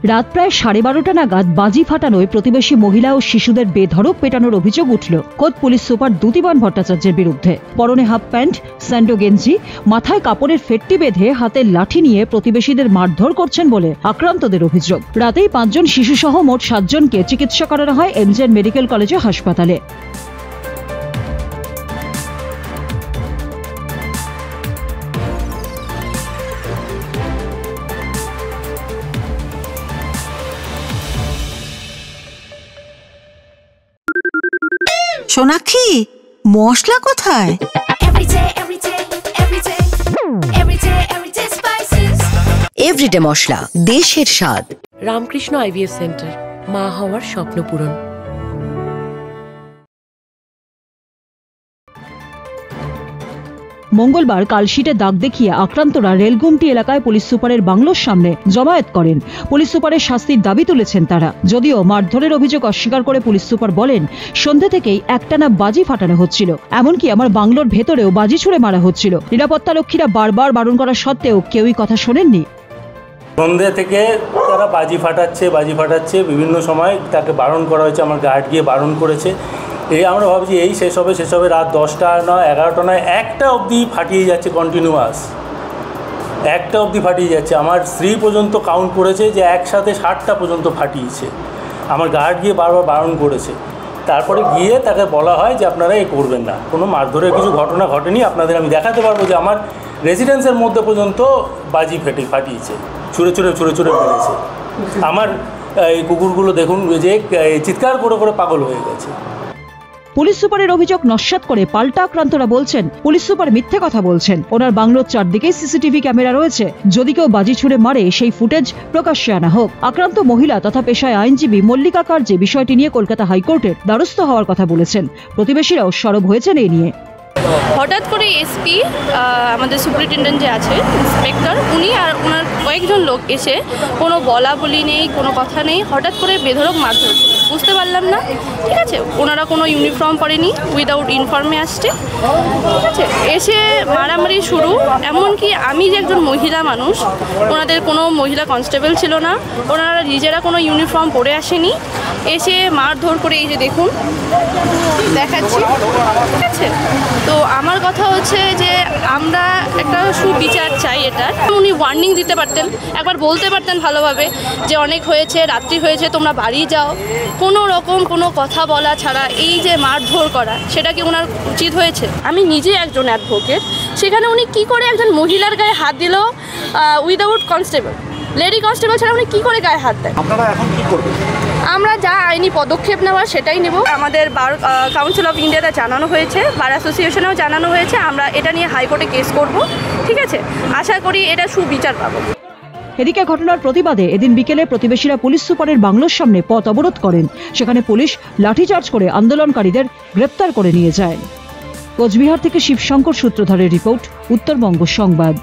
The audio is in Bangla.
রাত প্রায় 12:30 নাগাদ বাজি ফাটানোয় প্রতিবেশী মহিলা ও শিশুদের বেধড়ক পেটানোর অভিযোগ উঠল খোদ পুলিশ সুপার দ্যুতিমান ভট্টাচার্যের বিরুদ্ধে। পরনে হাফ প্যান্ট, স্যান্ডো গেঞ্জি, মাথায় কাপড়ের ফেট্টি বেঁধে হাতে লাঠি নিয়ে প্রতিবেশীদের মারধর করছেন বলে আক্রান্তদের অভিযোগ। রাতেই 5 জন শিশুসহ মোট 7 জনকে চিকিৎসা করানো হয় এমজেএন মেডিকেল কলেজ হাসপাতালে। সোনাক্ষী, মশলা কোথায়? এভরিডে মশলা, দেশের স্বাদ। রামকৃষ্ণ আইভিএফ সেন্টার, মা হওয়ার স্বপ্ন পূরণ। মঙ্গলবার কালশিটে দাগ দেখিয়ে আক্রান্তরা রেলগুমটি এলাকায় পুলিশ সুপারের বাংলোর সামনে জমায়েত করেন। পুলিশ সুপারের শাস্তির দাবি তুলেছেন তারা। যদিও মারধরের অভিযোগ অস্বীকার করে পুলিশ সুপার বলেন, সন্ধ্যে থেকেই একটানা বাজি ফাটানো হচ্ছিল, এমনকি আমার বাংলোর ভেতরেও বাজি ছুড়ে মারা হচ্ছিল। নিরাপত্তা রক্ষীরা বারবার বারণ করা সত্ত্বেও কেউই কথা শোনেননি। সন্ধ্যে থেকে তারা বাজি ফাটাচ্ছে বিভিন্ন সময় তাকে বারণ করা হয়েছে, আমার গার্ড গিয়ে বারণ করেছে। আমরা ভাবছি এই শেষ হবে রাত 10টা নয় 11টা নয় 1টা অবধি ফাটিয়ে যাচ্ছে, কন্টিনিউয়াস 1টা অবধি ফাটিয়ে যাচ্ছে। আমার স্ত্রী পর্যন্ত কাউন্ট করেছে যে একসাথে 60টা পর্যন্ত ফাটিয়েছে। আমার গার্ড গিয়ে বারবার বারণ করেছে। তারপরে গিয়ে তাকে বলা হয় যে আপনারা এ করবেন না। কোনো মারধরের কিছু ঘটনা ঘটেনি, আপনাদের আমি দেখাতে পারবো যে আমার রেসিডেন্সের মধ্যে পর্যন্ত বাজি ফাটিয়েছে, ছুঁড়ে মেরেছে। আমার এই কুকুরগুলো দেখুন যে চিৎকার করে পাগল হয়ে গেছে। পুলিশ সুপারের অভিযোগ নস্যাৎ করে পাল্টা আক্রান্তরা বলছেন, পুলিশ সুপার মিথ্যে কথা বলছেন। ওনার বাংলোর চারদিকে সিসিটিভি ক্যামেরা রয়েছে, যদি কেউ বাজি ছুড়ে মারে সেই ফুটেজ প্রকাশ্যে আনা হোক। আক্রান্ত মহিলা তথা পেশায় আইনজীবী মল্লিকা কার্জি বিষয়টি নিয়ে কলকাতা হাইকোর্টের দ্বারস্থ হওয়ার কথা বলেছেন। প্রতিবেশীরাও সরব হয়েছেন এই নিয়ে। হঠাৎ করে এসপি, আমাদের সুপারিনটেন্ডেন্ট যে আছে ইন্সপেক্টর, উনি আর ওনার কয়েকজন লোক এসে কোনো বলা বলি নেই, কোনো কথা নেই, হঠাৎ করে বেধড়ক মারধর। বুঝতে পারলাম না, ঠিক আছে, ওনারা কোনো ইউনিফর্ম পরেনি, উইদাউট ইউনিফর্মে আসছে, ঠিক আছে, এসে মারামারি শুরু। এমনকি আমি যে একজন মহিলা মানুষ, ওনাদের কোনো মহিলা কনস্টেবল ছিল না, ওনারা নিজেরা কোনো ইউনিফর্ম পরে আসেনি, এসে মারধর করে এই যে দেখুন দেখাচ্ছি, ঠিক আছে। তো আমার কথা হচ্ছে যে আমরা একটা সুবিচার চাই। এটা উনি ওয়ার্নিং দিতে পারতেন, একবার বলতে পারতেন ভালোভাবে যে অনেক হয়েছে, রাত্রি হয়েছে, তোমরা বাড়ি যাও। কোনো রকম কোনো কথা বলা ছাড়া এই যে মারধর করা, সেটা কি ওনার উচিত হয়েছে? আমি নিজে একজন অ্যাডভোকেট, সেখানে উনি কি করে একজন মহিলার গায়ে হাত দিল উইদাউট কনস্টেবল, লেডি কনস্টেবল ছাড়া উনি কি করে গায়ে হাত দেয়? আপনারা এখন কি করবেন? আমরা যা আইনি পদক্ষেপ নেওয়ার সেটাই নেব। আমাদের বার কাউন্সিল অফ ইন্ডিয়াতে জানানো হয়েছে, বার অ্যাসোসিয়েশনেও জানানো হয়েছে, আমরা এটা নিয়ে হাইকোর্টে কেস করব, ঠিক আছে। আশা করি এটা সুবিচার পাবো। এদিকে ঘটনার প্রতিবাদে এদিন বিকেলে প্রতিবেশীরা পুলিশ সুপারের বাংলোর সামনে পথ অবরোধ করেন। সেখানে পুলিশ লাঠিচার্জ করে আন্দোলনকারীদের গ্রেপ্তার করে নিয়ে যায়। কোচবিহার থেকে শিবশঙ্কর সূত্রধরের রিপোর্ট, উত্তরবঙ্গ সংবাদ।